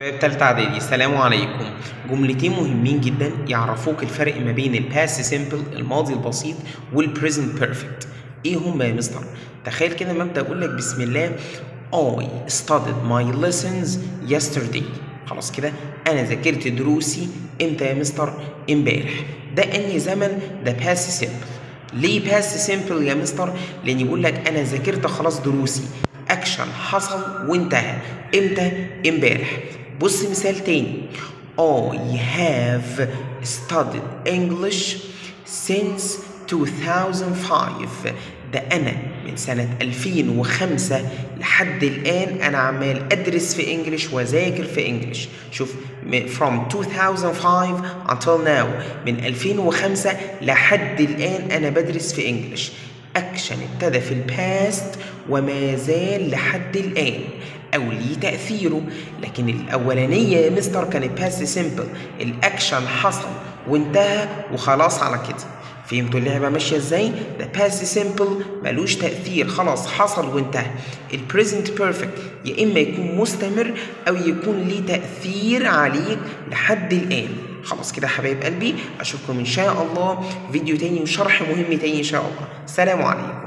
شباب تالتة إعدادي، السلام عليكم. جملتين مهمين جدا يعرفوك الفرق ما بين الباست سيمبل الماضي البسيط والبريزنت بيرفكت. إيه هما يا مستر؟ تخيل كده ما أبدأ أقول لك بسم الله I studied my lessons yesterday. خلاص كده أنا ذاكرت دروسي إمتى يا مستر؟ إمبارح. ده أنهي زمن؟ ده باست سيمبل. ليه باست سيمبل يا مستر؟ لأن يقول لك أنا ذاكرت خلاص دروسي. أكشن حصل وانتهى. إمتى؟ إمبارح. بص مثال تاني. I have studied English since 2005. ده أنا من سنة 2005 لحد الآن أنا عمال أدرس في إنجليش وأذاكر في إنجليش. شوف from 2005 until now، من 2005 لحد الآن أنا بدرس في إنجليش. أكشن ابتدى في الباست وما زال لحد الآن أو ليه تأثيره، لكن الأولانية يا مستر كانت باست سيمبل، الأكشن حصل وانتهى وخلاص على كده. فهمتوا اللعبة ماشية ازاي؟ ده باست سيمبل ملوش تأثير، خلاص حصل وانتهى. البريزنت بيرفكت يا إما يكون مستمر أو يكون ليه تأثير عليك لحد الآن. خلاص كده حبايب قلبي، أشوفكم إن شاء الله فيديو تاني وشرح مهم تاني إن شاء الله. سلام عليكم.